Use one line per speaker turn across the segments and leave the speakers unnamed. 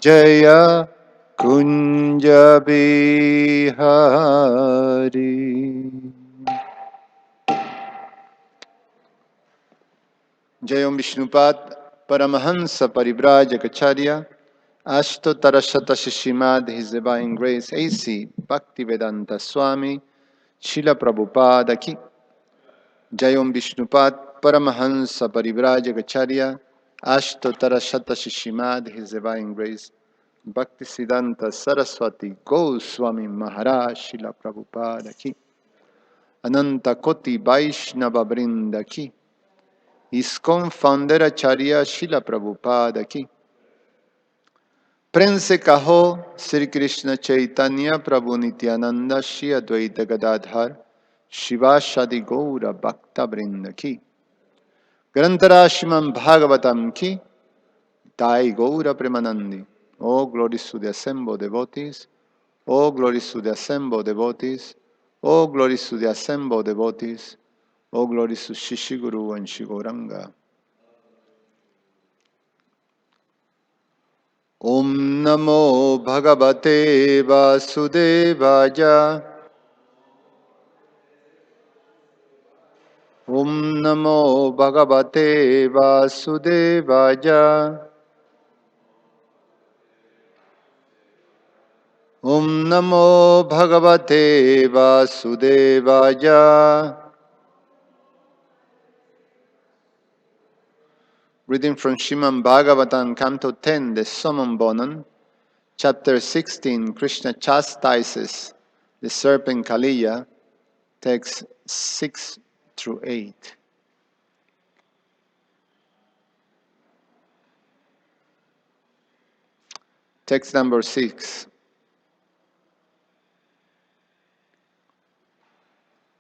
Jaya Kunja Bihari. Jayam Vishnupad Paramahansa Parivrajacharya Ashtotara Shishimad His Divine Grace A.C. Bhaktivedanta Swami Srila Prabhupada Ki Jayam Vishnupad Paramahansa Parivrajacharya Ashtotara Shishimad His Divine Grace Bhaktisiddhanta Saraswati Goswami Maharaj Srila Prabhupada Ki Ananta Koti Vaishnava Vrinda Ki ISKCON Founder Acharya Srila Prabhupada Ki Prense Kaho Sri Krishna Chaitanya Prabhu Nityananda Shri Advaita Gadadhar Shiva Shadi Gaura Bhakta Vrinda Ki Grantara Srimad Bhagavatam Ki Tai Gaura Premanandi. Oh, glories to the assembled devotees. Oh, glories to the assembled devotees. Oh, glories to the assembled devotees. Oh, glories to Shishi Guru and Shigoranga. Om Namo Bhagavate Vasudevaya. Om Namo Bhagavate Vasudevaya. Om Namo Bhagavate Vasudevaya. Reading from Srimad Bhagavatam, Canto 10, the Summon Bonan, Chapter 16, Krishna chastises the serpent Kaliya, texts 6 through 8. Text number 6.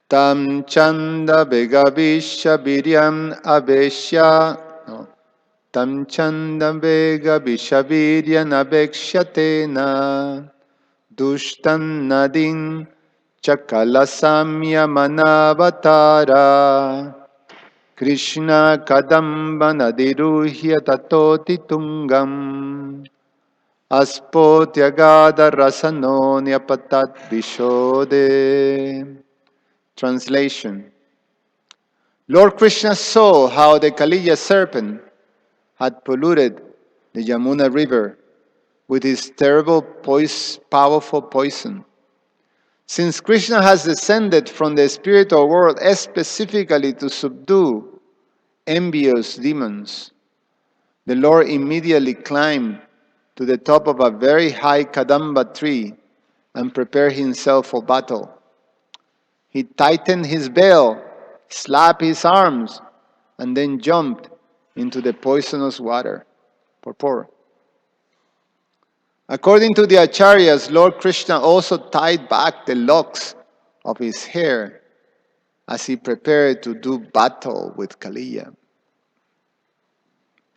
Tam chanda begavisha viryam aveshya. No. Tam chanda begavisha viryam avekshate dushtan nadin chakalasamya manavatara. Krishna kadamba nadiruhya tatoti tungam. Aspotyagadha rasano nyapatat vishode. Translation. Lord Krishna saw how the Kaliya serpent had polluted the Yamuna river with his terrible, powerful poison. Since Krishna has descended from the spiritual world specifically to subdue envious demons, the Lord immediately climbed to the top of a very high Kadamba tree and prepared himself for battle. He tightened his veil, slapped his arms, and then jumped into the poisonous water. Purport. According to the Acharyas, Lord Krishna also tied back the locks of his hair as he prepared to do battle with Kaliya.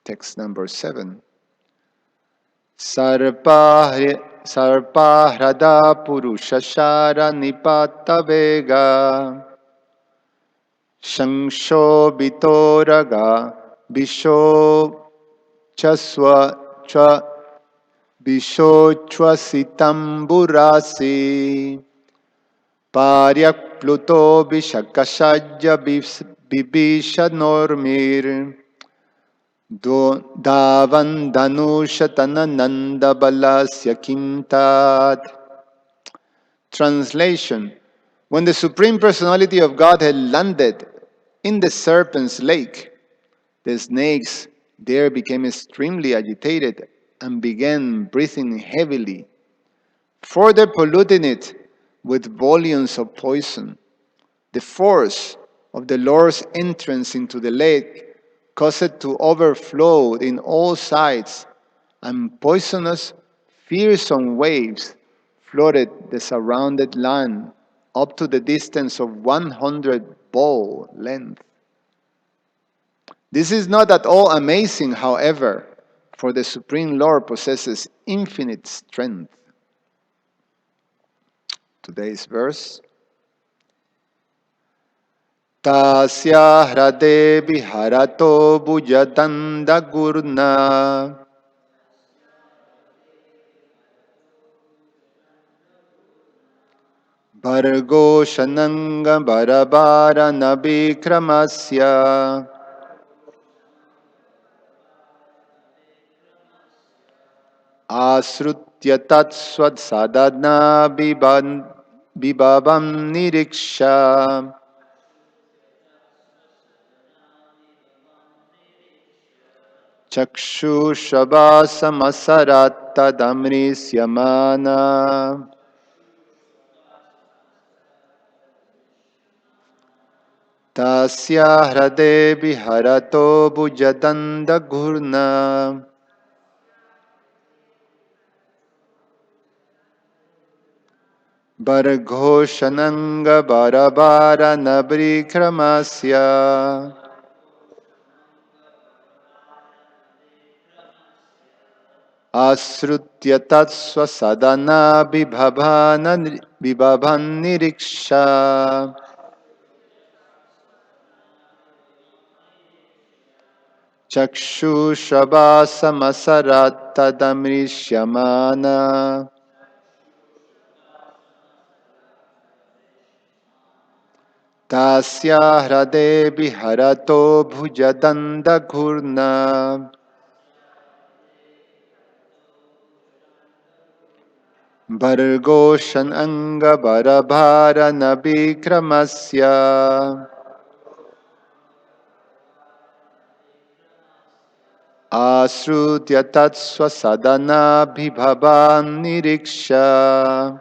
Text number 7. Sarpahrada purushashara nipata vega Shanshobitoraga Bisho Chaswa Bishochwasitamburasi Paryak Pluto Bishakashajya Bibisha Normir Davan Danushatana Nanda Balasya Kimtat. Translation. When the Supreme Personality of God had landed in the serpent's lake, the snakes there became extremely agitated and began breathing heavily, further polluting it with volumes of poison. The force of the Lord's entrance into the lake caused it to overflow in all sides, and poisonous, fearsome waves flooded the surrounded land up to the distance of 100 bow length. This is not at all amazing, however, for the Supreme Lord possesses infinite strength. Today's verse. Tasya hrade viharato bujatanda gurna Vargoshananga Barabara Nabikramasya Asrutya Tatswad Sadhana Bibhavam Niriksha Chakshushabasamasaratadamrisyamana Tasya hrade viharato bhujadanda ghurna Barghoshananga barabara nabrikramasya Asrutya tatsva sadana vibhavan niriksha Chakshushabasamasaratadamrishyamana Tasya hrade viharato bhujadanda ghurna Bargoshan anga barabhara nabikramasya Asrutya tatsva sadana bhibhavan niriksha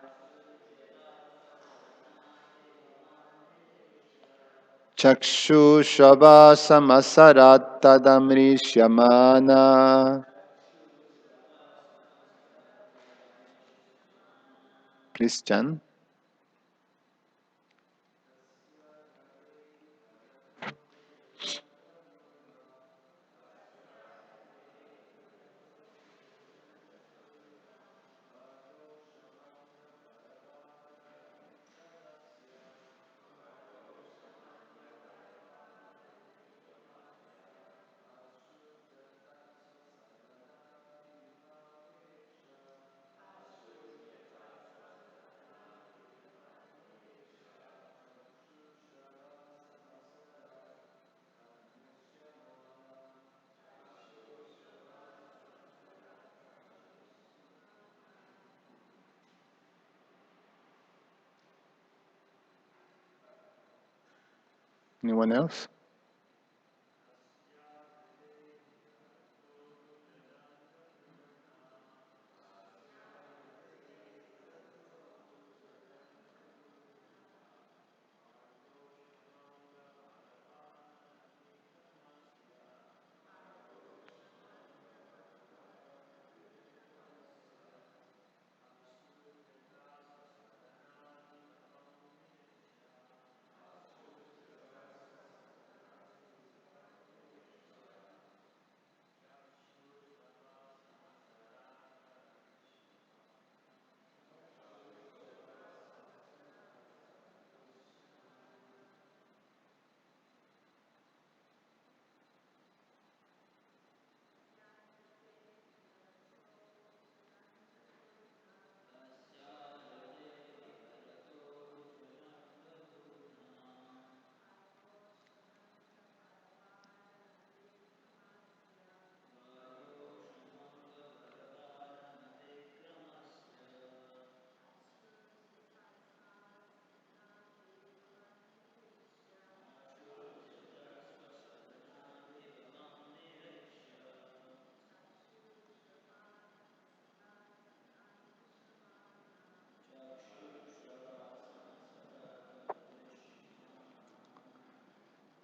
Chakshushabasamasaratadamrishyamana. Christian. Anyone else?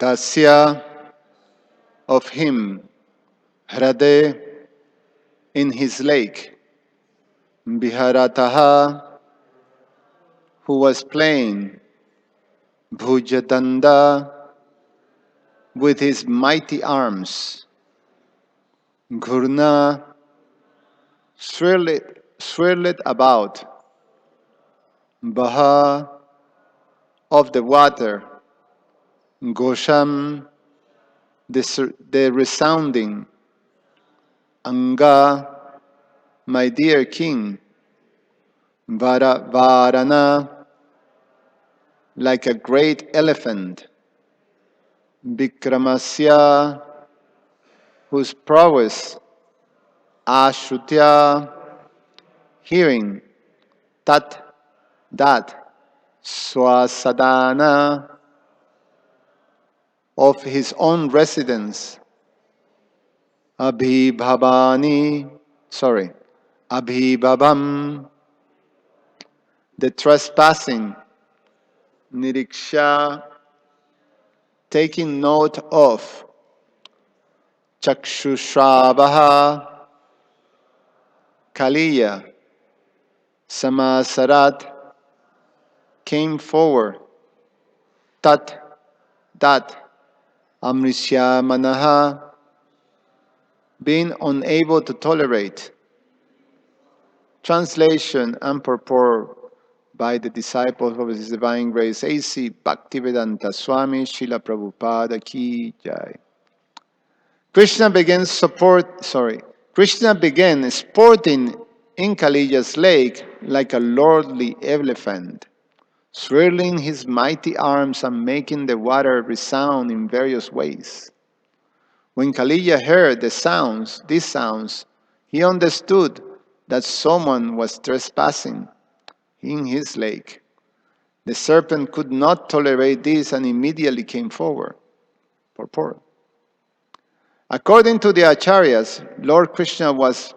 Tasya, of him, Hrade, in his lake, Biharataha, who was playing, Bhujadanda, with his mighty arms, Ghurna, swirled about, Baha, of the water, Gosham, the resounding, Anga, my dear king, Varana, like a great elephant, Vikramasya, whose prowess, Ashrutya, hearing, Tat, that, Swasadana, of his own residence, Abhibhavani, Abhibhavam, the trespassing, Niriksha, taking note of, Chakshushravaha, Kaliya, Samasarat, came forward, Tat, that, Amrisya Manaha, being unable to tolerate. Translation and purport by the disciples of His Divine Grace, A.C. Bhaktivedanta Swami Srila Prabhupada Ki Jai. Krishna began sporting in Kaliya's lake like a lordly elephant, swirling his mighty arms and making the water resound in various ways. When Kaliya heard these sounds, he understood that someone was trespassing in his lake. The serpent could not tolerate this and immediately came forward. Purport. According to the Acharyas, Lord Krishna was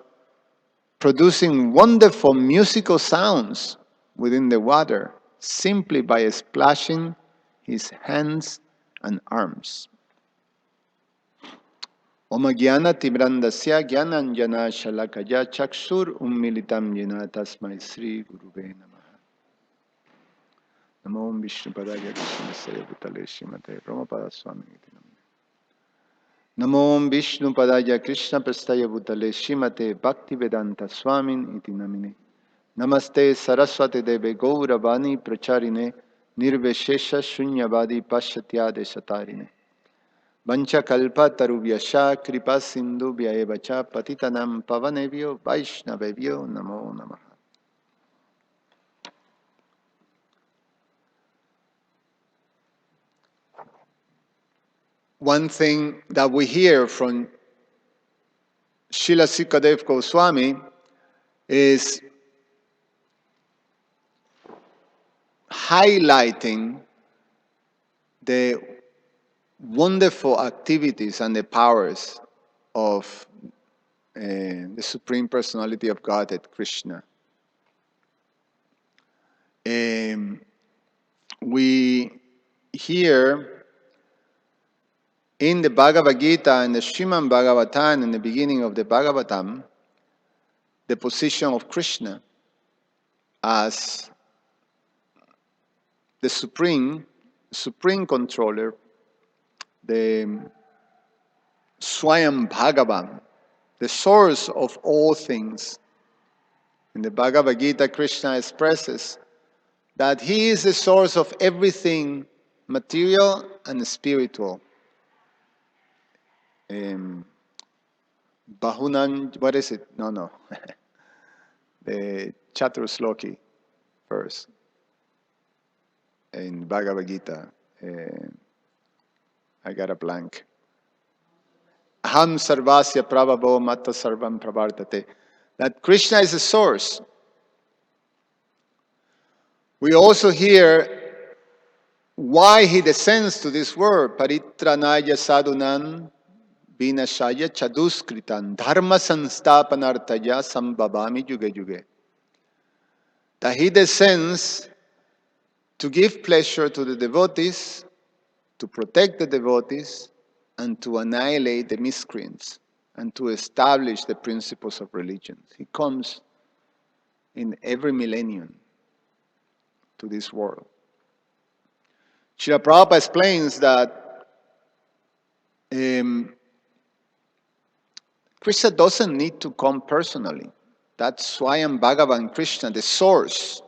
producing wonderful musical sounds within the water simply by splashing his hands and arms. Om Gyana Tibrandasya Gyananjana Shalakaya Chakshur Ummilitam Yena Tasmai Sri Gurube Namaha. Namo Vishnu Padaya Krishna Saya Bhutale Srimate Ramapada Swami Iti Namah. Namo Vishnu Padaya Krishna Prastaya Bhutale Srimate Bhaktivedanta Swamin Iti Namine. Namaste Saraswati Deve Gauravani Pracharine Nirveshesha Shunyavadi Pashatyade Satarine. Vancha kalpa tarubhyasha kripa sindhu vyayevacha patitanam pavanevyo vaishnavevyo namo namaha. One thing that we hear from Srila Sikadev Goswami is highlighting the wonderful activities and the powers of the Supreme Personality of Godhead, Krishna. We hear in the Bhagavad Gita and the Srimad Bhagavatam, in the beginning of the Bhagavatam, the position of Krishna as the supreme controller, the Swayam Bhagavan, the source of all things. In the Bhagavad Gita, Krishna expresses that he is the source of everything material and spiritual. Bahunan, what is it? No. The Chaturshloki verse in Bhagavad Gita. I got a blank. Aham sarvasya prabhavo matta sarvam pravartate. That Krishna is the source. We also hear why he descends to this world. Paritranaya sadhunan vinashaya chaduskritan dharma sanstapanartaya sambhavami yuge yuge. That he descends to give pleasure to the devotees, to protect the devotees, and to annihilate the miscreants, and to establish the principles of religion. He comes in every millennium to this world. Srila Prabhupada explains that Krishna doesn't need to come personally. That's Swayam Bhagavan Krishna, the source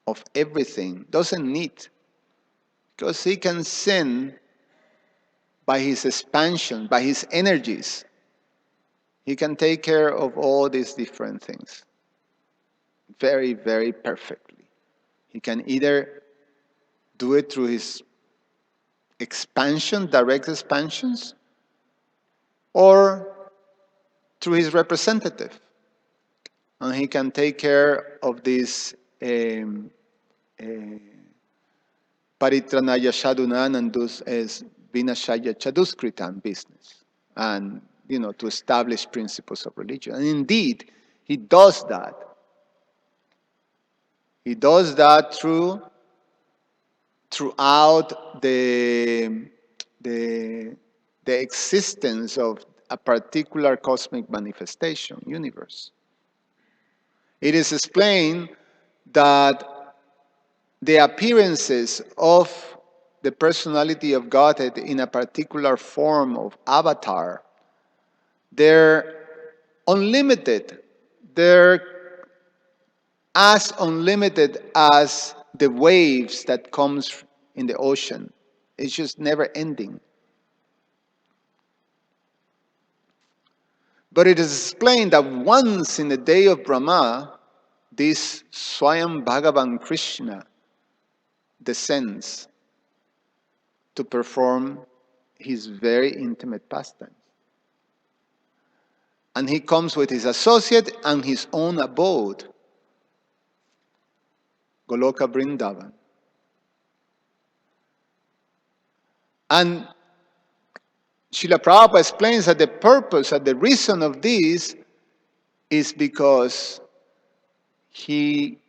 of everything, doesn't need, because he can send by his expansion, by his energies. He can take care of all these different things very, very perfectly. He can either do it through his expansion, direct expansions, or through his representative. And he can take care of this Paritranaya Shadunan and dus as Vinashaya Chaduskritam business. And, to establish principles of religion. And indeed, he does that. He does that throughout the existence of a particular cosmic manifestation universe. It is explained that the appearances of the personality of Godhead in a particular form of avatar, they're unlimited. They're as unlimited as the waves that comes in the ocean. It's just never ending. But it is explained that once in the day of Brahma, this Swayam Bhagavan Krishna descends to perform his very intimate pastimes. And he comes with his associate and his own abode, Goloka Vrindavan. And Srila Prabhupada explains that the purpose and the reason of this is because he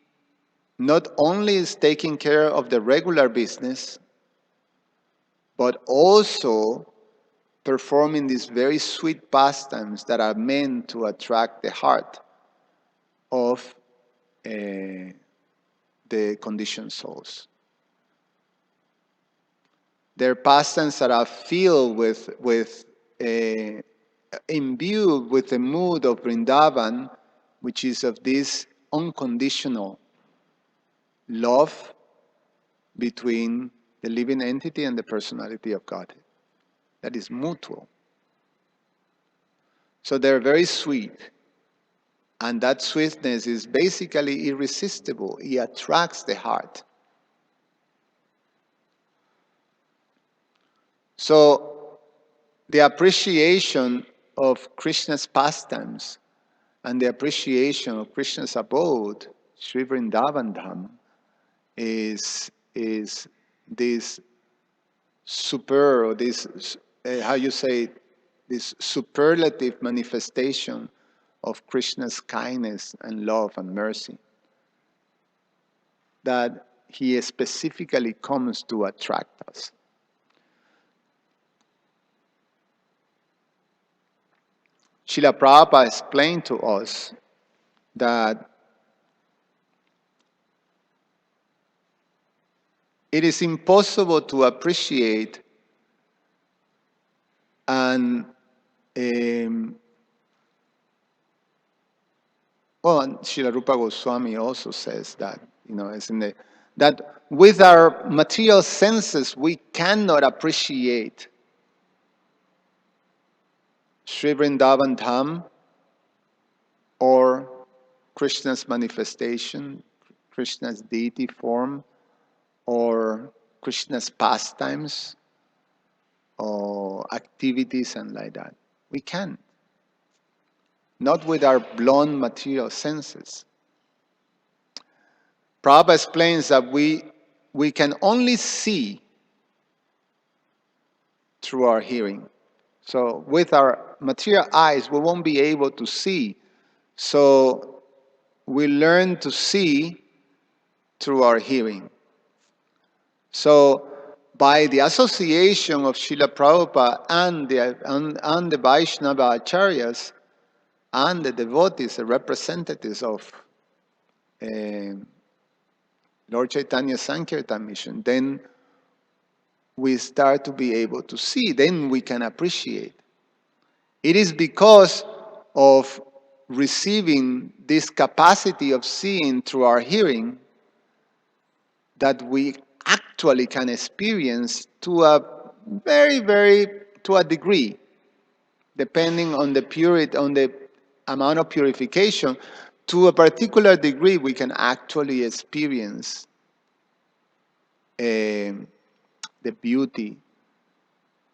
not only is taking care of the regular business, but also performing these very sweet pastimes that are meant to attract the heart of the conditioned souls. They're pastimes that are filled with imbued with the mood of Vrindavan, which is of this unconditional love between the living entity and the personality of God. That is mutual. So they're very sweet. And that sweetness is basically irresistible. It attracts the heart. So the appreciation of Krishna's pastimes and the appreciation of Krishna's abode, Sri Vrindavan Dham, is this this superlative manifestation of Krishna's kindness and love and mercy that he specifically comes to attract us. Srila Prabhupada explained to us that it is impossible to appreciate and Srila Rupa Goswami also says that, that with our material senses we cannot appreciate Sri Vrindavan Dham or Krishna's manifestation, Krishna's deity form, or Krishna's pastimes, or activities and like that. We can't. Not with our blunt material senses. Prabhupada explains that we can only see through our hearing. So with our material eyes, we won't be able to see. So we learn to see through our hearing. So by the association of Srila Prabhupada and the Vaishnava Acharyas and the devotees, the representatives of Lord Chaitanya Sankirtan mission, then we start to be able to see, then we can appreciate. It is because of receiving this capacity of seeing through our hearing that we actually can experience to a to a degree, depending on the purity, on the amount of purification, to a particular degree we can actually experience the beauty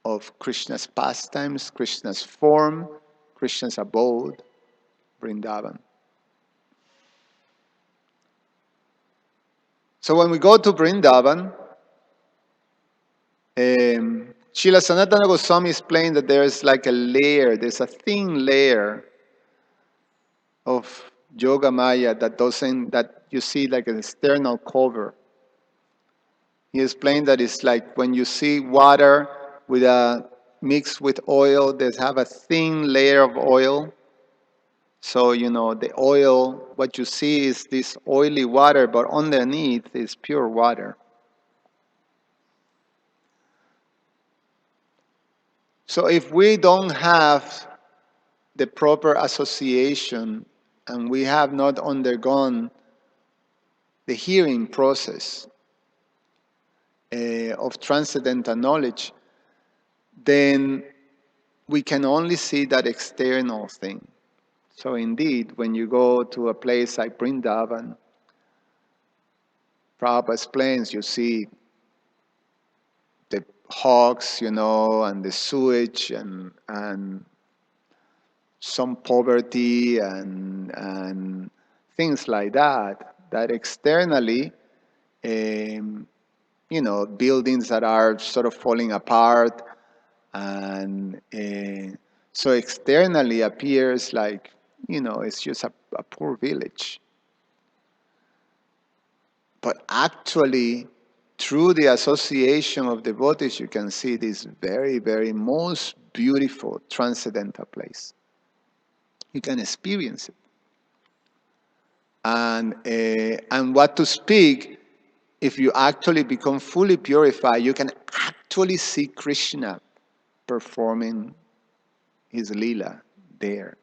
of Krishna's pastimes, Krishna's form, Krishna's abode, Vrindavan. So when we go to Vrindavan, Srila Sanatana Goswami explained that there's like a layer, there's a thin layer of Yoga Maya that you see like an external cover. He explained that it's like when you see water mixed with oil, they have a thin layer of oil. So, the oil, what you see is this oily water, but underneath is pure water. So if we don't have the proper association and we have not undergone the hearing process of transcendental knowledge, then we can only see that external thing. So indeed, when you go to a place like Vrindavan, Prabhupada explains, you see the hogs, and the sewage and some poverty and things like that externally, buildings that are sort of falling apart, and so externally appears like, it's just a poor village. But actually, through the association of devotees, you can see this very, very most beautiful transcendental place. You can experience it. And what to speak, if you actually become fully purified, you can actually see Krishna performing his lila there.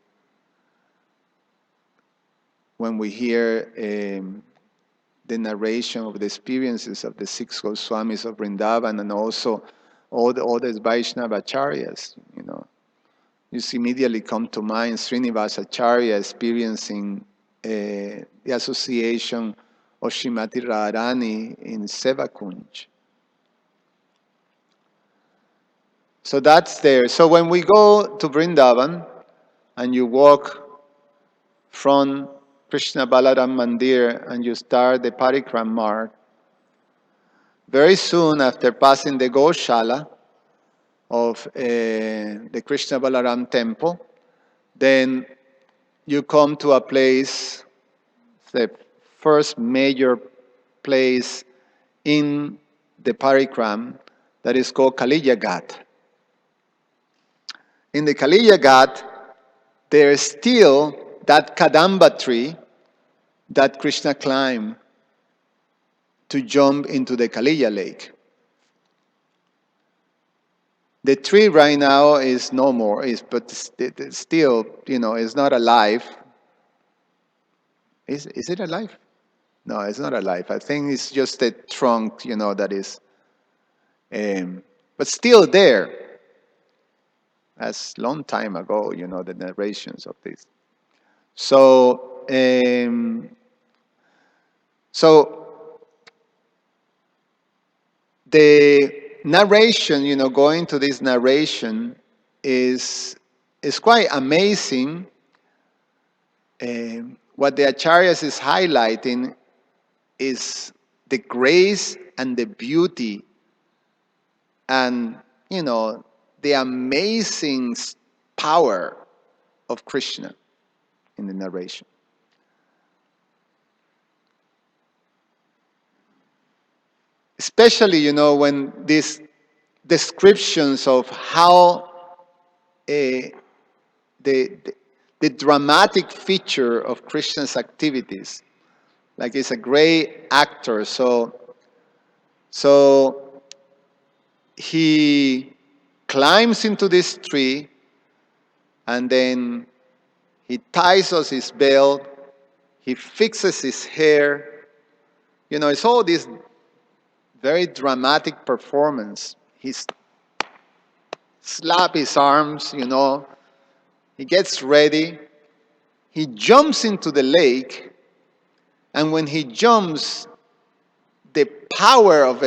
When we hear the narration of the experiences of the 6 Goswamis of Vrindavan and also all the Vaishnava acharyas, you immediately come to mind Srinivasa Acharya experiencing the association of Srimati Radharani in Sevakunj. So that's there. So when we go to Vrindavan and you walk from Krishna Balaram Mandir and you start the Parikram march, very soon after passing the Goshala of the Krishna Balaram temple, then you come to a place, the first major place in the Parikram, that is called Kaliya Ghat. In the Kaliya Ghat, there is still that Kadamba tree that Krishna climbed to jump into the Kaliya lake. The tree right now is no more, but it's still, it's not alive. Is it alive? No, it's not alive. I think it's just a trunk, that is, but still there. As long time ago, the narrations of this. So the narration, going to this narration is quite amazing. What the Acharyas is highlighting is the grace and the beauty and, the amazing power of Krishna in the narration. Especially, when these descriptions of how the dramatic feature of Krishna's activities, like he's a great actor, so he climbs into this tree and then he ties us his belt, he fixes his hair, it's all this very dramatic performance. He slaps his arms, he gets ready, he jumps into the lake, and when he jumps, the power of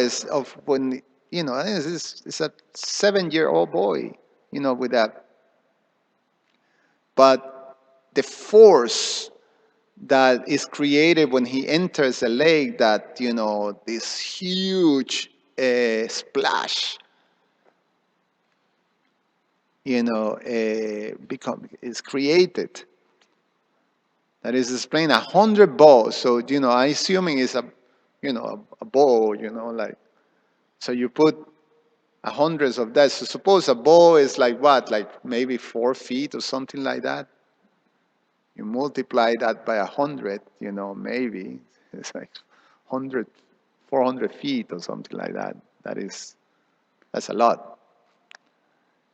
when, it's a 7-year-old boy, with that. But the force that is created when he enters a lake, that, this huge splash, is created. That is explained 100 balls. So, I assuming it's a ball, like, so you put hundreds of that. So suppose a ball is like what, like maybe 4 feet or something like that. You multiply that by 100, maybe it's like 100, 400 feet or something like that. That's a lot.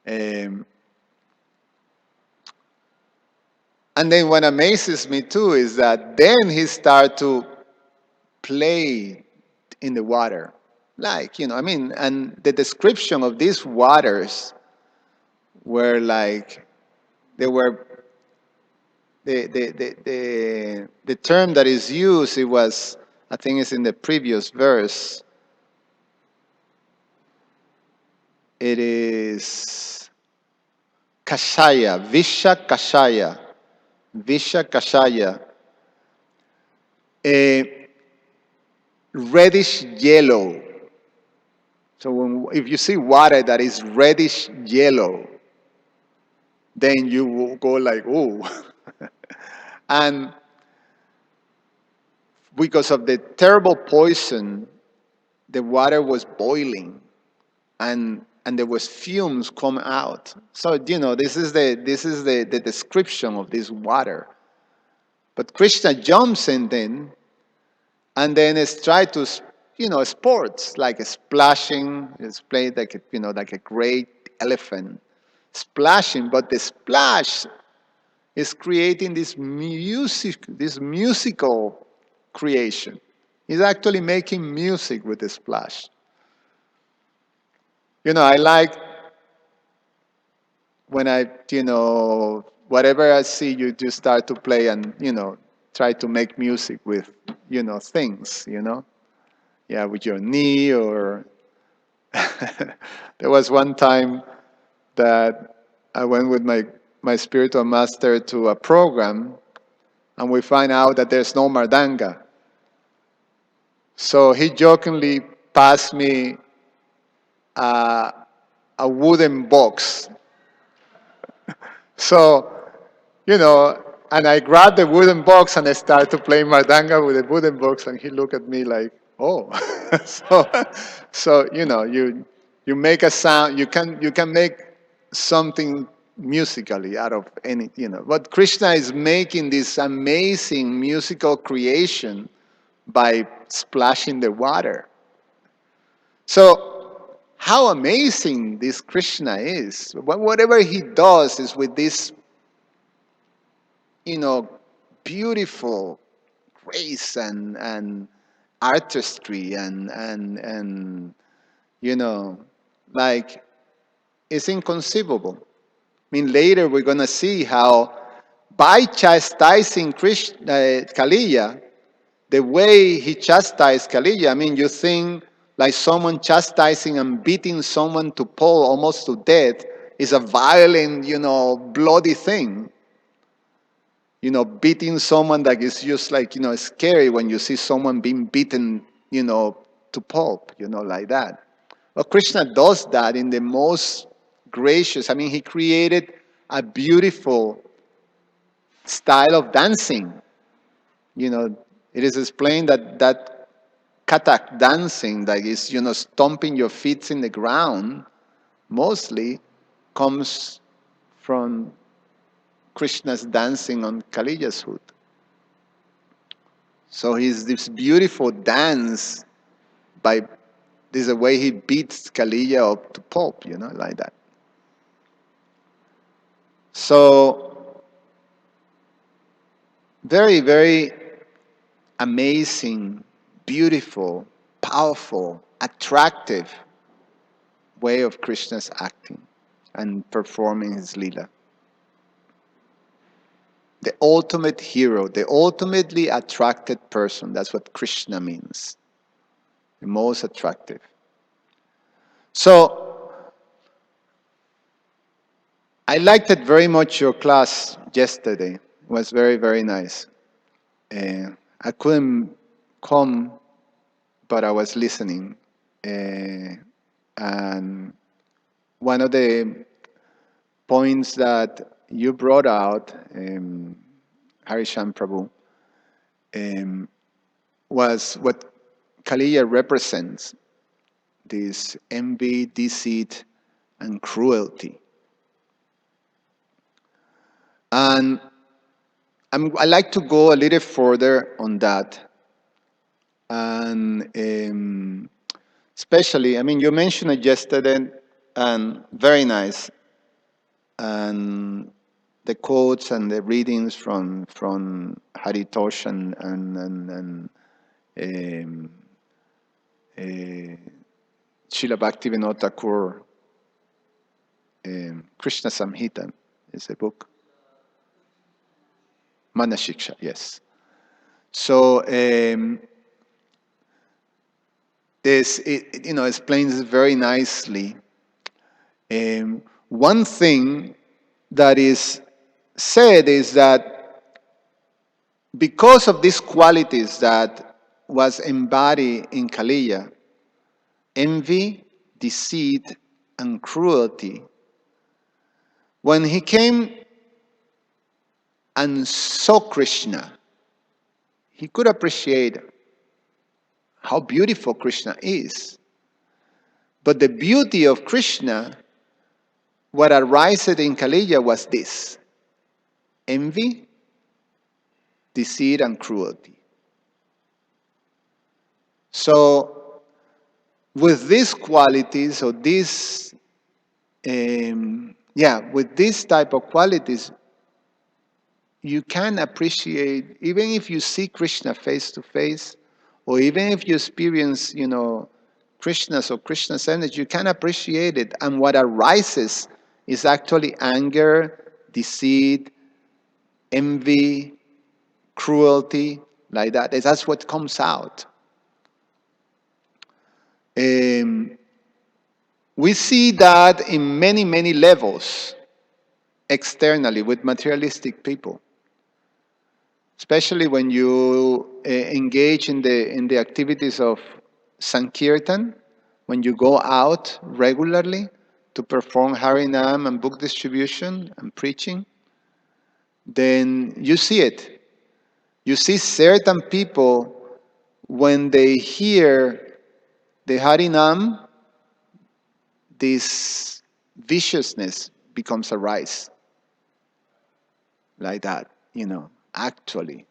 And then what amazes me too is that then he started to play in the water. Like, and the description of these waters were like, they were, the term that is used, it was, I think it's in the previous verse, it is Kashaya, Visha Kashaya, a reddish yellow. So if you see water that is reddish yellow, then you will go like, oh. And because of the terrible poison, the water was boiling, and there was fumes come out. So this is the description of this water. But Krishna jumps in then, and then it's try to, sports like a splashing. It's played like like a great elephant splashing, but the splash is creating this musical creation. He's actually making music with the splash. I like when whatever I see, you just start to play and, try to make music with, things, Yeah, with your knee or. There was one time that I went with my spiritual master to a program, and we find out that there's no mardanga. So he jokingly passed me a wooden box. So, and I grabbed the wooden box and I started to play mardanga with the wooden box, and he looked at me like, oh. So you make a sound. You can make something musically out of any. But Krishna is making this amazing musical creation by splashing the water. So how amazing this Krishna is. Whatever he does is with this, beautiful grace and artistry and like, it's inconceivable. I mean, later we're going to see how by chastising Kaliya, the way he chastised Kaliya, I mean, you think like someone chastising and beating someone to pulp almost to death is a violent, bloody thing. Beating someone that is just like, scary when you see someone being beaten, to pulp, like that. Well, Krishna does that in the most gracious. I mean, he created a beautiful style of dancing. It is explained that Kathak dancing, that is, stomping your feet in the ground, mostly comes from Krishna's dancing on Kaliya's hood. So he's this beautiful dance by this is the way he beats Kaliya up to pulp, like that. So very, very amazing, beautiful, powerful, attractive way of Krishna's acting and performing his lila. The ultimate hero, the ultimately attracted person, that's what Krishna means. the most attractive. So I liked it very much, your class yesterday. It was very, very nice. I couldn't come, but I was listening. And one of the points that you brought out, Harishan Prabhu, was what Kaliya represents, this envy, deceit, and cruelty. And I like to go a little further on that. And especially, you mentioned it yesterday, and very nice. And the quotes and the readings from Haritosh and Srila Bhaktivinoda Thakur, Krishna Samhita is a book. Manashiksha, yes. So this explains very nicely. One thing that is said is that because of these qualities that was embodied in Kaliya, envy, deceit, and cruelty, when he came and saw Krishna, he could appreciate how beautiful Krishna is. But the beauty of Krishna, what arises in Kaliya was this: envy, deceit, and cruelty. So, with these qualities, or with these type of qualities, you can appreciate, even if you see Krishna face to face, or even if you experience, Krishna's energy, you can appreciate it. And what arises is actually anger, deceit, envy, cruelty, like that. That's what comes out. We see that in many, many levels externally with materialistic people. Especially when you engage in the activities of Sankirtan, when you go out regularly to perform Harinam and book distribution and preaching, then you see it. You see certain people, when they hear the Harinam, this viciousness becomes a rise. Like that, actually.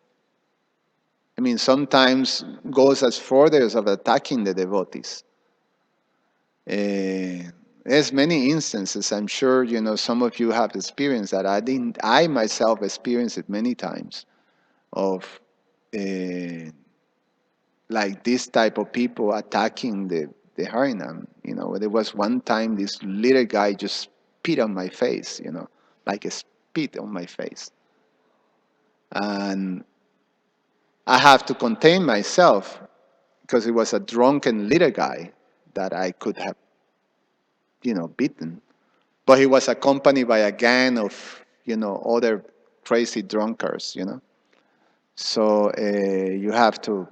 Sometimes goes as further as of attacking the devotees. There's many instances, I'm sure, some of you have experienced that. I myself experienced it many times, of like this type of people attacking the Harinam. There was one time this little guy just spit on my face, like a spit on my face. And I have to contain myself, because it was a drunken little guy that I could have, beaten. But he was accompanied by a gang of, other crazy drunkards, So you have to,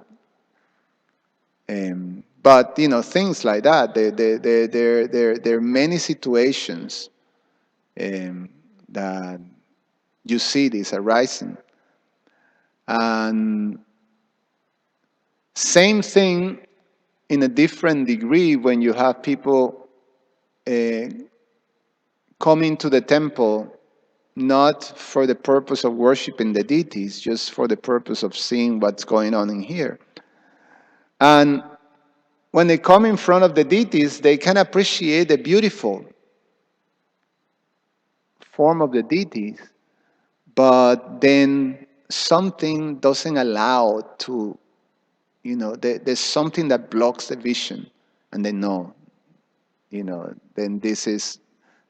but, things like that. There are many situations that you see this arising. And same thing in a different degree when you have people coming to the temple not for the purpose of worshiping the deities, just for the purpose of seeing what's going on in here. And when they come in front of the deities, they can appreciate the beautiful form of the deities, but then something doesn't allow to, there's something that blocks the vision, and they know, then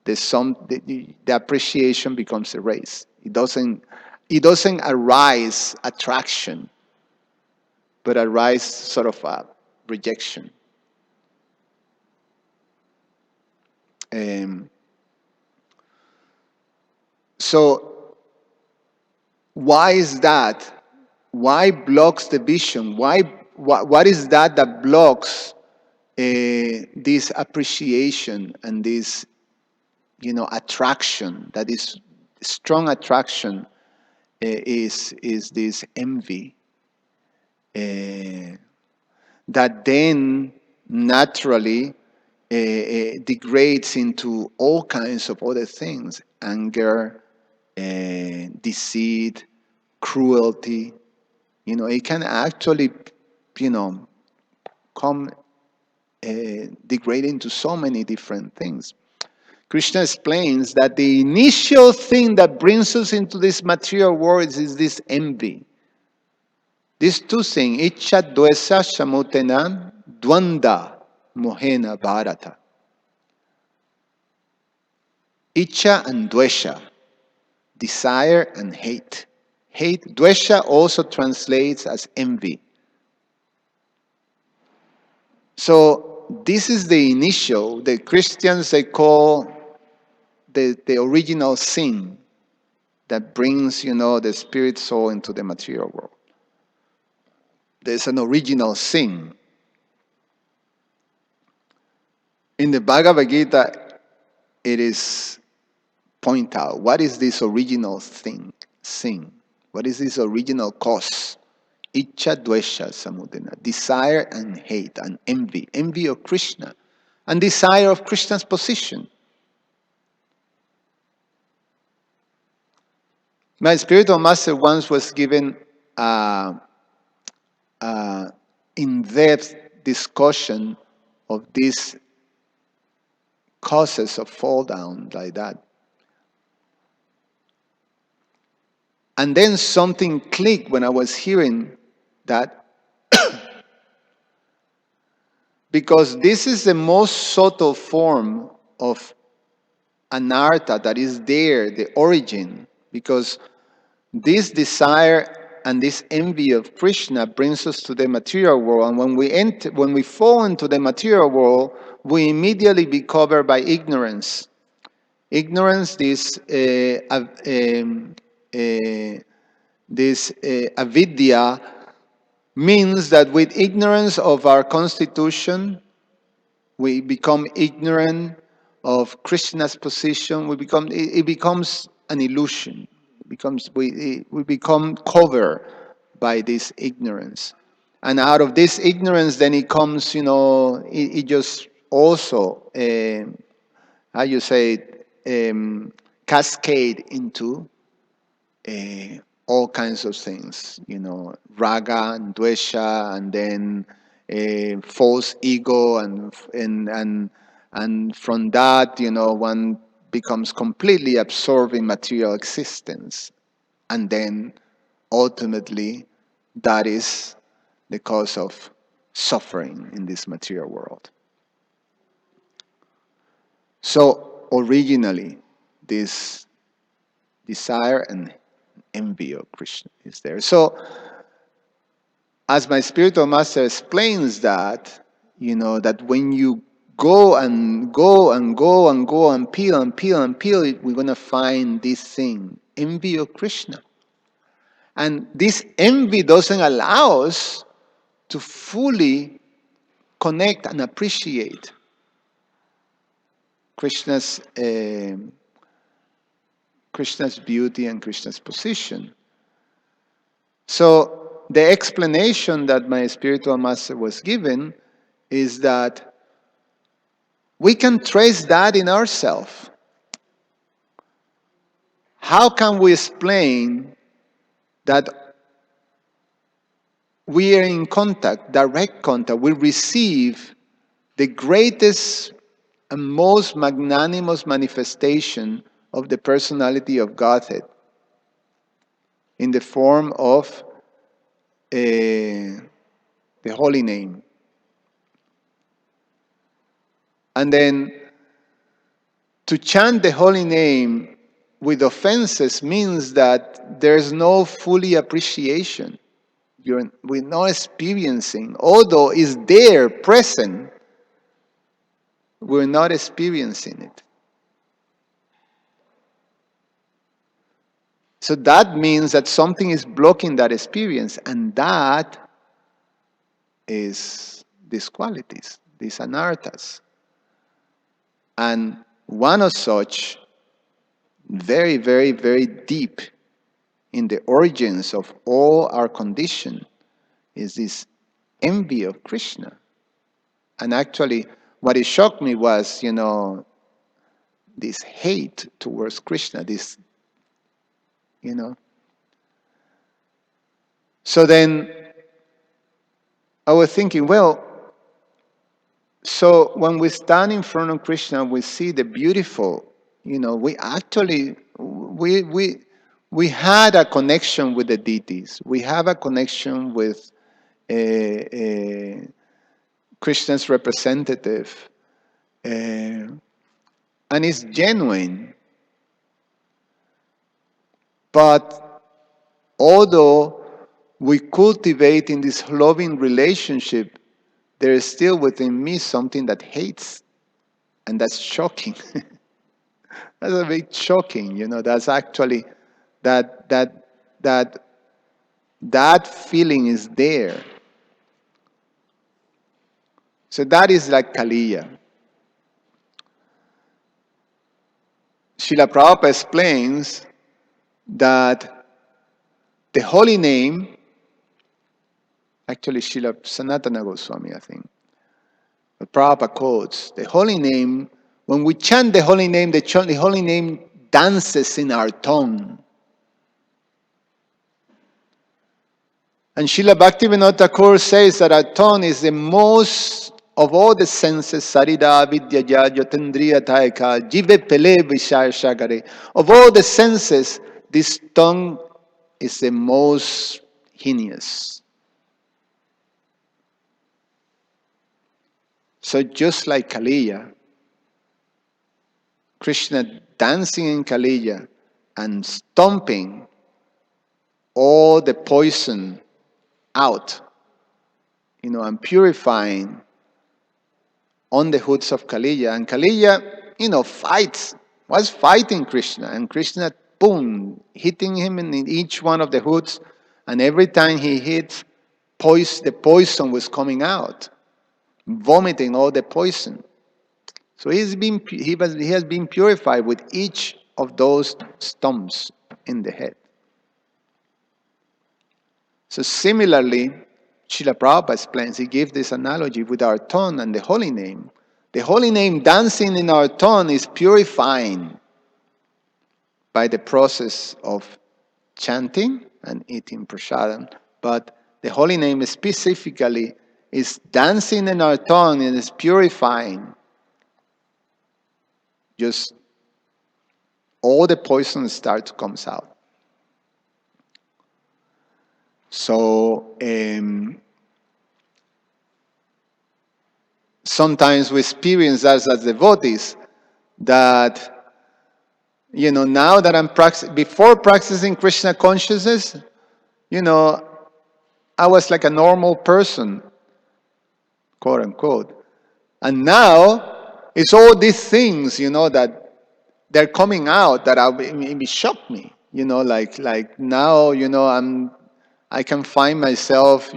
the appreciation becomes erased. It doesn't arise attraction, but arise sort of a rejection. Um, so why is that? Why blocks the vision? What is that blocks this appreciation and this, attraction? That is strong attraction. Is this envy that then naturally degrades into all kinds of other things: anger, deceit, cruelty. It can actually, come degrade into so many different things. Krishna explains that the initial thing that brings us into this material world is this envy. These two things, Icha Dvesa Shamutena Dwanda Mohena Bharata. Icha and Dvesha, desire and hate. Dvesha also translates as envy. So this is the initial, the Christians, they call the original sin that brings, the spirit soul into the material world. There's an original sin. In the Bhagavad Gita, it is point out, what is this original sin? What is this original cause? Icha dvesha samudana, desire and hate and envy of Krishna, and desire of Krishna's position. My spiritual master once was given in-depth discussion of these causes of fall down like that. And then something clicked when I was hearing that, because this is the most subtle form of anartha that is there, the origin, because this desire and this envy of Krishna brings us to the material world, and when we fall into the material world, we immediately be covered by ignorance. Ignorance, this avidya, means that with ignorance of our constitution, we become ignorant of Krishna's position. It becomes an illusion. We become covered by this ignorance, and out of this ignorance, then it comes, it just also, how you say it, cascade into all kinds of things, raga and dvesha, and then false ego, and from that, one becomes completely absorbed in material existence, and then ultimately, that is the cause of suffering in this material world. So originally, this desire and envy of Krishna is there. So, as my spiritual master explains that, that when you go and go and go and go and peel, we're going to find this thing, envy of Krishna. And this envy doesn't allow us to fully connect and appreciate Krishna's beauty and Krishna's position. So the explanation that my spiritual master was given is that we can trace that in ourselves. How can we explain that we are in contact, direct contact, we receive the greatest and most magnanimous manifestation of the personality of Godhead in the form of the holy name? And then to chant the holy name with offenses means that there's no fully appreciation. We're not experiencing, although it's there, present, we're not experiencing it. So that means that something is blocking that experience, and that is these qualities, these anarthas. And one of such, very, very, very deep in the origins of all our condition, is this envy of Krishna. And actually, what it shocked me was, this hate towards Krishna, this, So then I was thinking, well, so when we stand in front of Krishna, we see the beautiful, we actually, we had a connection with the deities. We have a connection with Krishna's representative. And it's genuine. But although we cultivate in this loving relationship, there is still within me something that hates, and that's shocking. That's a bit shocking, That's actually that feeling is there. So that is like Kaliya. Srila Prabhupada explains that the holy name, actually Srila Sanatana Goswami, I think, but Prabhupada quotes, the holy name, when we chant the holy name, the holy name dances in our tongue. And Srila Bhaktivinoda Thakur says that our tongue is the most of all the senses, Sarida, Vidya, Jyotendriya, Taika, Jive Pele, Vishar Shagare. Of all the senses, this tongue is the most heinous. So just like Kaliya, Krishna dancing in Kaliya and stomping all the poison out, and purifying on the hoods of Kaliya. And Kaliya, was fighting Krishna. And Krishna, boom, hitting him in each one of the hoods. And every time he hit, the poison was coming out, vomiting all the poison. So he has been purified with each of those stumps in the head. So similarly, Srila Prabhupada explains, he gives this analogy with our tongue and the holy name. The holy name dancing in our tongue is purifying by the process of chanting and eating prasadam. But the holy name specifically is dancing in our tongue and is purifying. Just all the poison starts to come out. So sometimes we experience as devotees that, now that I'm before practicing Krishna consciousness, I was like a normal person, quote unquote. And now it's all these things, that they're coming out that it shocked me, like now, I can find myself,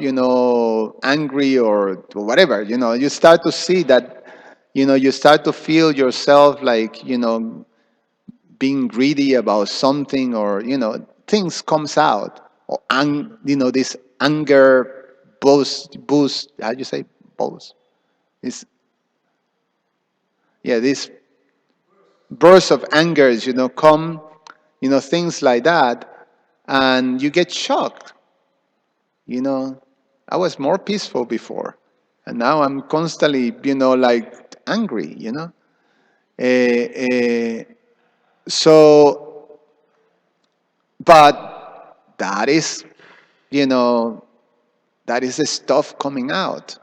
angry or whatever, you start to see that, you start to feel yourself like, being greedy about something, or, things comes out, or, this anger boost, how do you say boost? This bursts of angers, come, things like that, and you get shocked. I was more peaceful before, and now I'm constantly, like angry, So, but that is, that is the stuff coming out.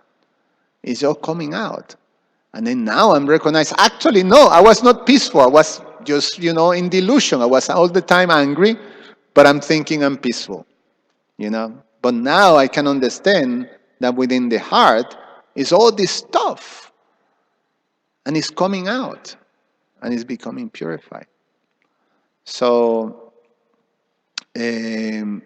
It's all coming out. And then now I'm recognized, actually, no, I was not peaceful. I was just, in delusion. I was all the time angry, but I'm thinking I'm peaceful, But now I can understand that within the heart is all this stuff. and it's coming out, and it's becoming purified. So, um,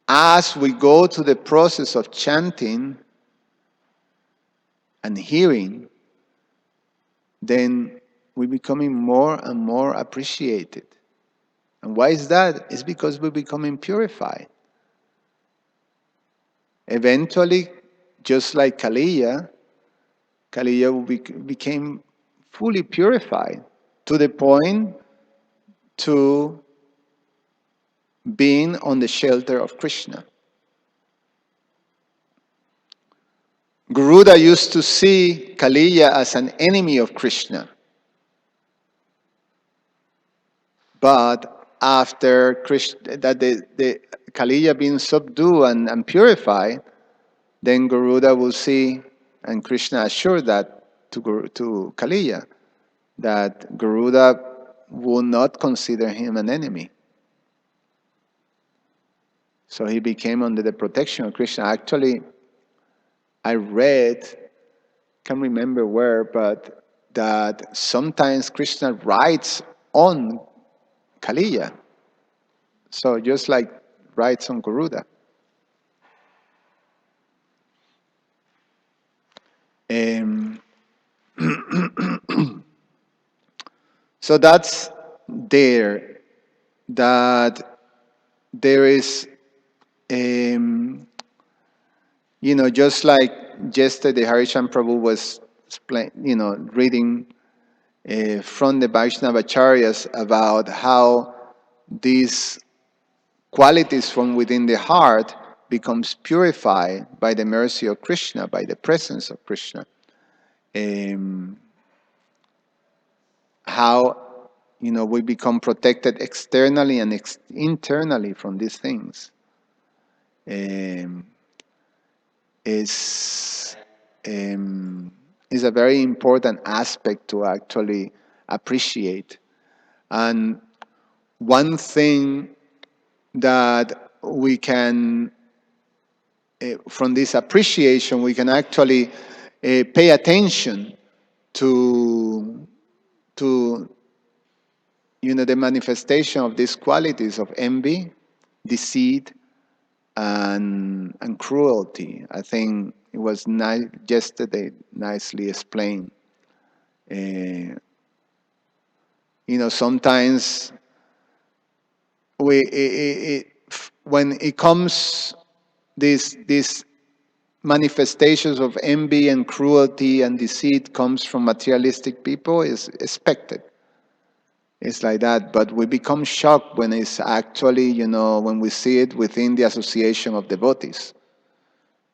as we go to the process of chanting and hearing, then we're becoming more and more appreciated. And why is that? It's because we're becoming purified. Eventually, just like Kaliya, became fully purified to the point to being on the shelter of Krishna. Garuda used to see Kaliya as an enemy of Krishna. But after Krishna, that the Kaliya being subdued and purified, then Garuda will see, and Krishna assured that to Kaliya, that Garuda will not consider him an enemy. So he became under the protection of Krishna. Actually, I read, can't remember where, but that sometimes Krishna rides on Kaliya. So just like rides on Garuda. Um, so that's there, that there is, just like yesterday, Harishan Prabhu was reading from the Vaishnavacharyas about how these qualities from within the heart becomes purified by the mercy of Krishna, by the presence of Krishna. How we become protected externally and internally from these things um, is is a very important aspect to actually appreciate. And one thing that we can, from this appreciation, we can actually pay attention to to the manifestation of these qualities of envy, deceit, and cruelty. I think it was yesterday nicely explained. Sometimes when it comes these manifestations of envy and cruelty and deceit comes from materialistic people is expected. It's like that, but we become shocked when it's actually, when we see it within the association of devotees.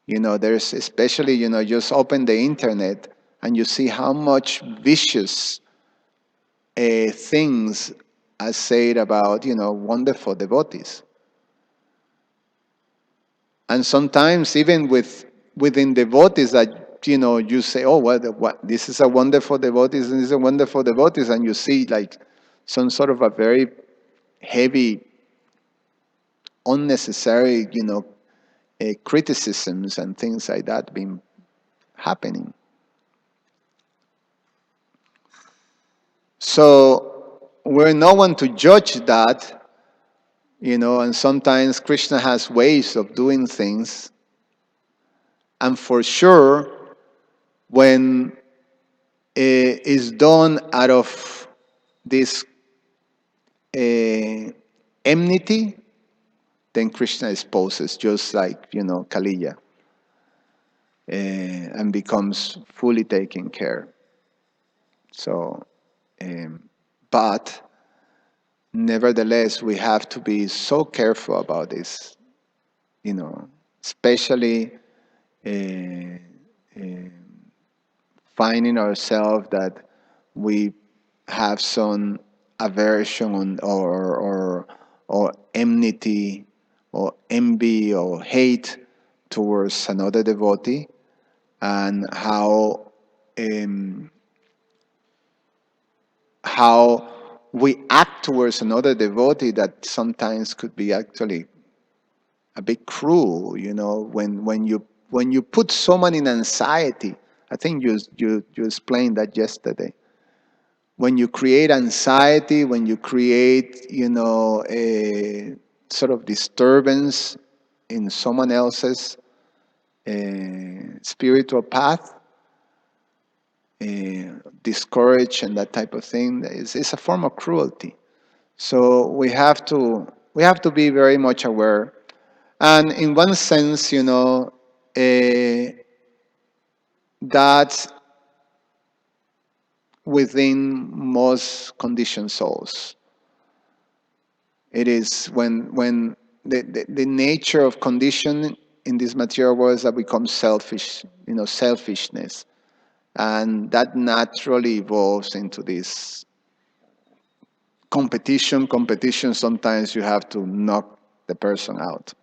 There's especially, just open the internet and you see how much vicious things are said about, wonderful devotees. And sometimes even within devotees that, you say, oh, what, this is a wonderful devotee, and this is a wonderful devotee, and you see like some sort of a very heavy, unnecessary, criticisms and things like that being happening. So we're no one to judge that, and sometimes Krishna has ways of doing things. And for sure, when it is done out of this enmity, then Krishna exposes, just like, Kaliya, and becomes fully taken care. So, but nevertheless, we have to be so careful about this, especially finding ourselves that we have some aversion or enmity or envy or hate towards another devotee, and how we act towards another devotee that sometimes could be actually a bit cruel, when you put someone in anxiety I think you explained that yesterday. When you create anxiety, when you create, a sort of disturbance in someone else's spiritual path, discourage and that type of thing, is a form of cruelty. So we have to be very much aware. And in one sense, that's within most conditioned souls. It is when the nature of condition in this material world is that becomes selfish, selfishness. And that naturally evolves into this competition. Sometimes you have to knock the person out.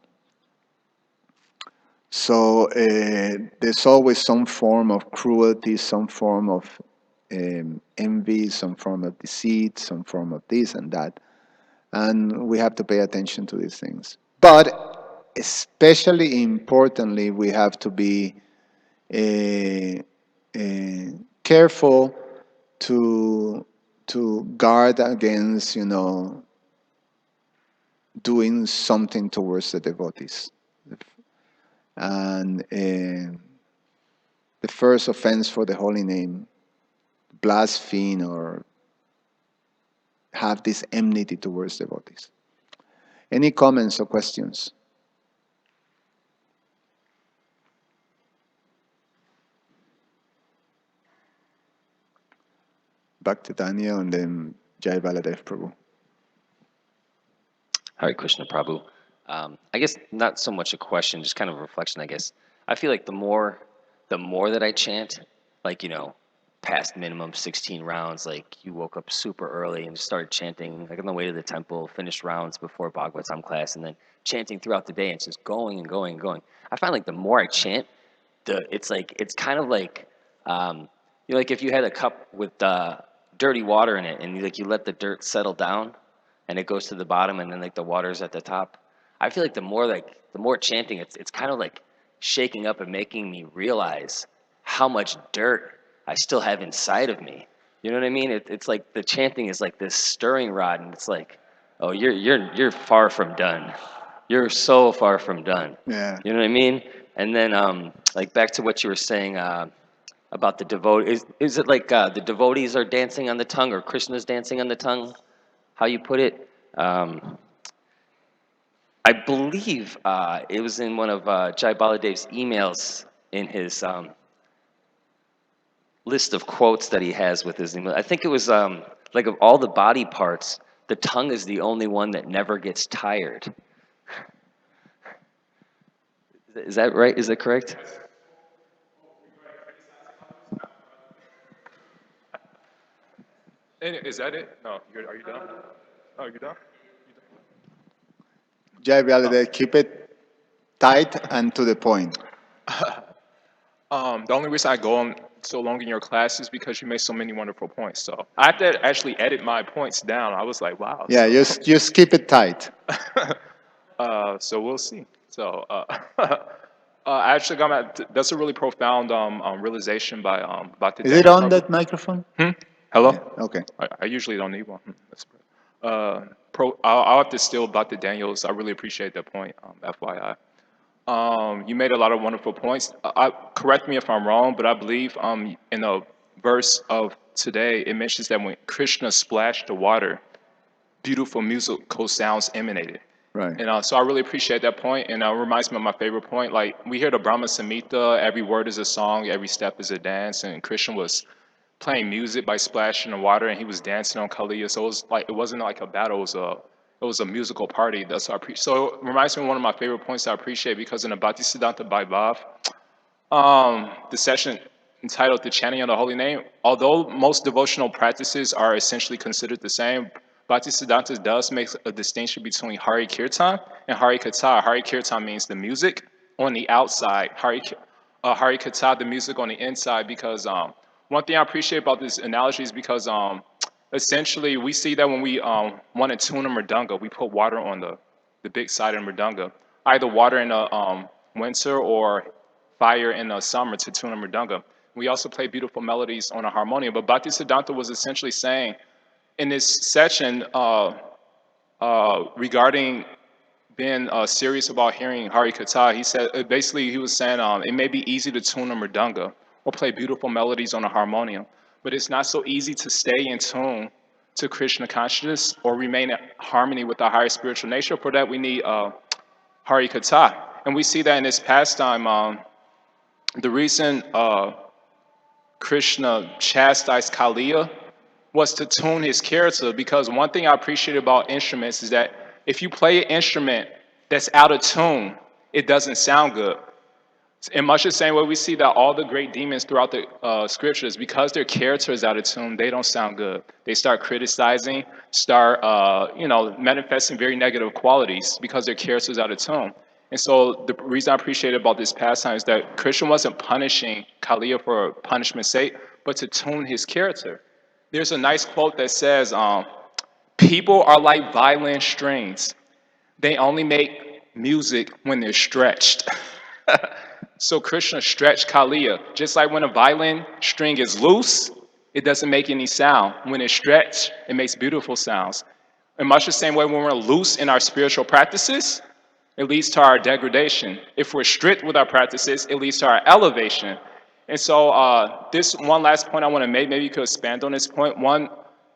So there's always some form of cruelty, some form of envy, some form of deceit, some form of this and that. And we have to pay attention to these things. But especially importantly, we have to be careful to guard against, doing something towards the devotees. And the first offense for the holy name, blaspheme or have this enmity towards devotees. Any comments or questions? Back to Daniel and then Jai Baladev Prabhu.
Hare Krishna, Prabhu. I guess not so much a question, just kind of a reflection, I guess. I feel like the more that I chant, like, past minimum 16 rounds, like you woke up super early and started chanting, like on the way to the temple, finished rounds before Bhagavatam class, and then chanting throughout the day, and it's just going and going and going. I find like the more I chant, it's kind of like, like if you had a cup with dirty water in it, and you let the dirt settle down, and it goes to the bottom, and then like the water's at the top. I feel like the more chanting, it's kind of like shaking up and making me realize how much dirt I still have inside of me. You know what I mean? It's like the chanting is like this stirring rod, and it's like, oh, you're far from done. You're so far from done.
Yeah.
You know what I mean? And then like back to what you were saying about the devotees. Is it like the devotees are dancing on the tongue, or Krishna's dancing on the tongue? How you put it? I believe it was in one of Jai Baladev's emails in his list of quotes that he has with his email. I think it was like of all the body parts, the tongue is the only one that never gets tired. Is that right? Is that correct?
Is that it? No, are you done? Oh, you done?
Jai Baladev, keep it tight and to the point.
The only reason I go on so long in your class is because you make so many wonderful points. So I have to actually edit my points down. I was like, wow.
Yeah, just keep it tight.
So we'll see. So I actually got that's a really profound realization by the
Is it
Daniel
on
Prabhu.
that microphone?
Hello.
Yeah, okay.
I usually don't need one. I'll have to steal Dr. Daniels. I really appreciate that point. FYI. You made a lot of wonderful points. Correct me if I'm wrong, but I believe in a verse of today, it mentions that when Krishna splashed the water, beautiful musical sounds emanated.
Right.
And so I really appreciate that point, and it reminds me of my favorite point. Like we hear the Brahma Samhita, every word is a song, every step is a dance, and Krishna was playing music by splashing the water, and he was dancing on Kaliya. So it wasn't like a battle; it was a musical party. That's what I appreciate. So it reminds me of one of my favorite points I appreciate because in the Bhaktisiddhanta Vaibhav, the session entitled "The Chanting of the Holy Name," although most devotional practices are essentially considered the same, Bhaktisiddhanta does make a distinction between Hari Kirtan and Hari Katha. Hari Kirtan means the music on the outside. Hari Katha, the music on the inside, because one thing I appreciate about this analogy is because essentially we see that when we want to tune a mridanga, we put water on the big side of the mridanga, either water in the winter or fire in the summer to tune a mridanga. We also play beautiful melodies on a harmonium. But Bhaktisiddhanta was essentially saying in this section regarding being serious about hearing Hari Katha, he said basically he was saying it may be easy to tune a mridanga or play beautiful melodies on a harmonium, but it's not so easy to stay in tune to Krishna consciousness or remain in harmony with our higher spiritual nature. For that, we need Hari Katha. And we see that in this pastime, the reason Krishna chastised Kaliya was to tune his character, because one thing I appreciate about instruments is that if you play an instrument that's out of tune, it doesn't sound good. In much the same way, we see that all the great demons throughout the scriptures, because their character is out of tune, they don't sound good. They start criticizing, start manifesting very negative qualities because their character is out of tune. And so the reason I appreciate about this pastime is that Krishna wasn't punishing Kaliya for punishment's sake, but to tune his character. There's a nice quote that says, people are like violin strings. They only make music when they're stretched. So Krishna stretched Kaliya. Just like when a violin string is loose, it doesn't make any sound. When it's stretched, it makes beautiful sounds. In much the same way, when we're loose in our spiritual practices, it leads to our degradation. If we're strict with our practices, it leads to our elevation. And so this one last point I want to make, maybe you could expand on this point. One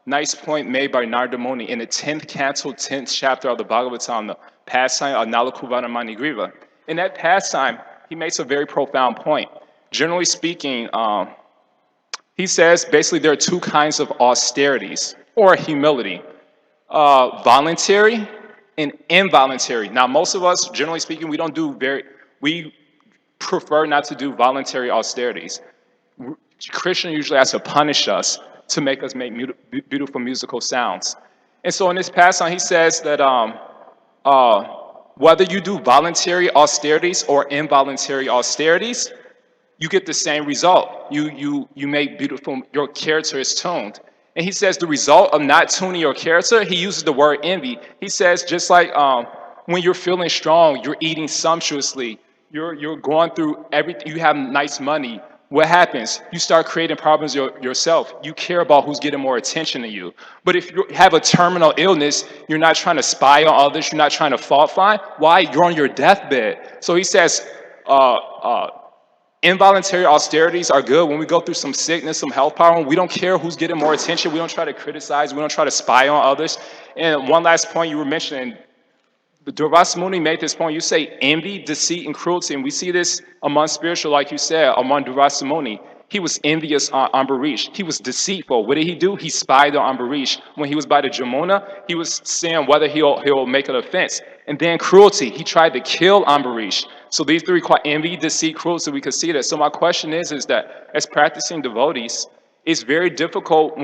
nice point made by Narada Muni in the 10th canto, 10th chapter of the Bhagavatam, the pastime of Nalakuvana Manigriva. In that pastime, he makes a very profound point. Generally speaking, he says basically there are two kinds of austerities or humility, voluntary and involuntary. Now, most of us, generally speaking, we prefer not to do voluntary austerities. Krishna usually has to punish us to make us make beautiful musical sounds. And so in this passage, he says that whether you do voluntary austerities or involuntary austerities, you get the same result. You make beautiful, your character is tuned. And he says the result of not tuning your character, he uses the word envy. He says just like when you're feeling strong, you're eating sumptuously, you're going through everything, you have nice money. What happens? You start creating problems yourself. You care about who's getting more attention than you. But if you have a terminal illness, you're not trying to spy on others, you're not trying to fault find. Why? You're on your deathbed. So he says, involuntary austerities are good when we go through some sickness, some health problem. We don't care who's getting more attention. We don't try to criticize. We don't try to spy on others. And one last point you were mentioning, Durvasa Muni made this point. You say envy, deceit, and cruelty. And we see this among spiritual, like you said, among Durvasa Muni. He was envious on Ambarish. He was deceitful. What did he do? He spied on Ambarish. When he was by the Jamuna, he was seeing whether he'll make an offense. And then cruelty. He tried to kill Ambarish. So these three require envy, deceit, cruelty. We could see that. So my question is that as practicing devotees, it's very difficult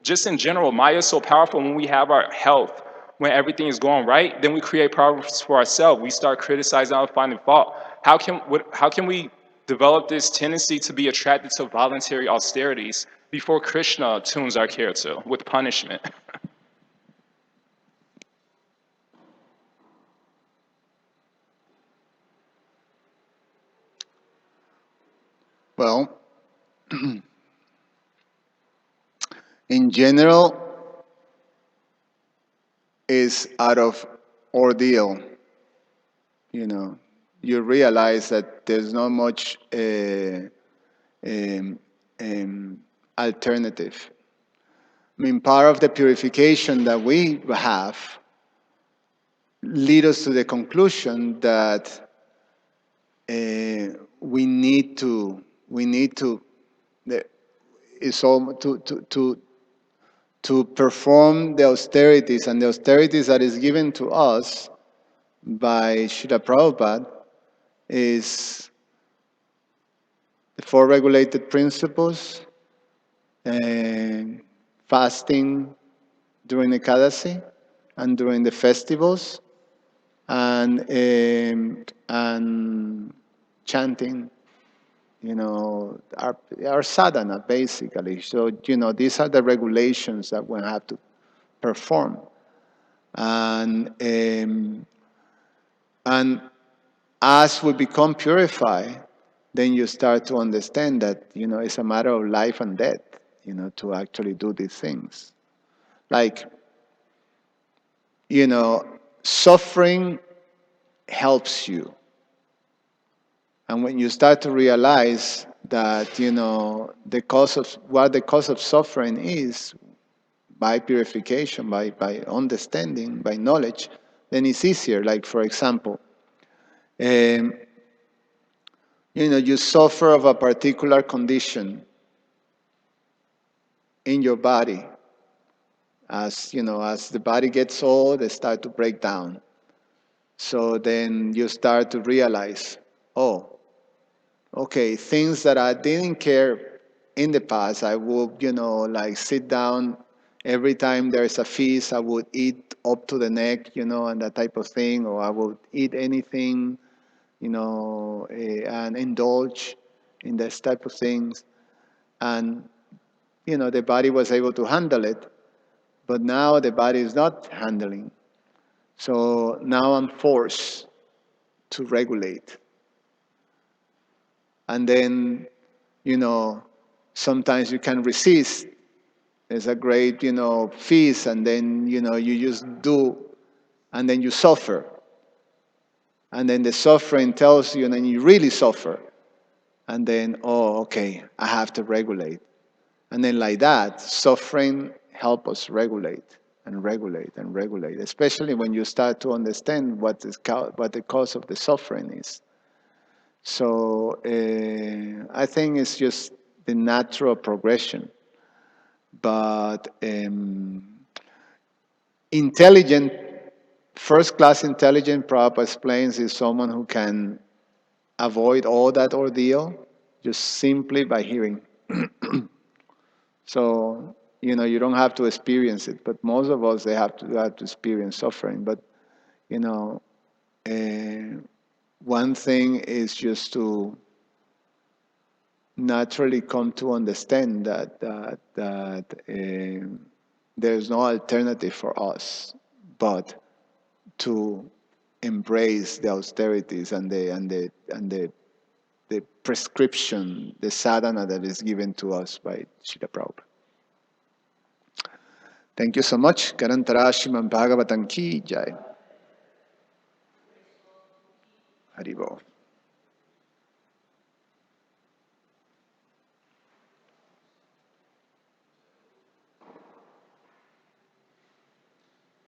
just in general, Maya is so powerful when we have our health, when everything is going right, then we create problems for ourselves. We start criticizing and finding fault. How can we develop this tendency to be attracted to voluntary austerities before Krishna tunes our character with punishment?
Well, in general, is out of ordeal. You realize that there's not much alternative. I mean, part of the purification that we have lead us to the conclusion that we need to perform the austerities, and the austerities that is given to us by Srila Prabhupada is the four regulated principles, and fasting during Ekadasi and during the festivals, and chanting, our sadhana, basically. So, these are the regulations that we have to perform. And as we become purified, then you start to understand that, it's a matter of life and death, to actually do these things. Like, suffering helps you. And when you start to realize that, the cause of suffering is by purification, by understanding, by knowledge, then it's easier. Like, for example, um, you suffer of a particular condition in your body. As the body gets old, they start to break down. So then you start to realize, oh, okay, things that I didn't care in the past, I would, like sit down every time there's a feast, I would eat up to the neck, and that type of thing, or I would eat anything, and indulge in this type of things. And, the body was able to handle it, but now the body is not handling. So now I'm forced to regulate. And then, sometimes you can resist. It's a great, feast, and then, you just do, and then you suffer. And then the suffering tells you, and then you really suffer. And then, oh, okay, I have to regulate. And then like that, suffering help us regulate and regulate and regulate, especially when you start to understand what the cause of the suffering is. So I think it's just the natural progression. But intelligent, first class intelligent, Prabhupada explains, is someone who can avoid all that ordeal just simply by hearing. So, you don't have to experience it, but most of us, they have to experience suffering. But, you know, uh, one thing is just to naturally come to understand that there's no alternative for us but to embrace the austerities and the prescription, the sadhana that is given to us by Srila Prabhupada. Thank you so much. Karantara Srimad Bhagavatam ki jai. Haribo.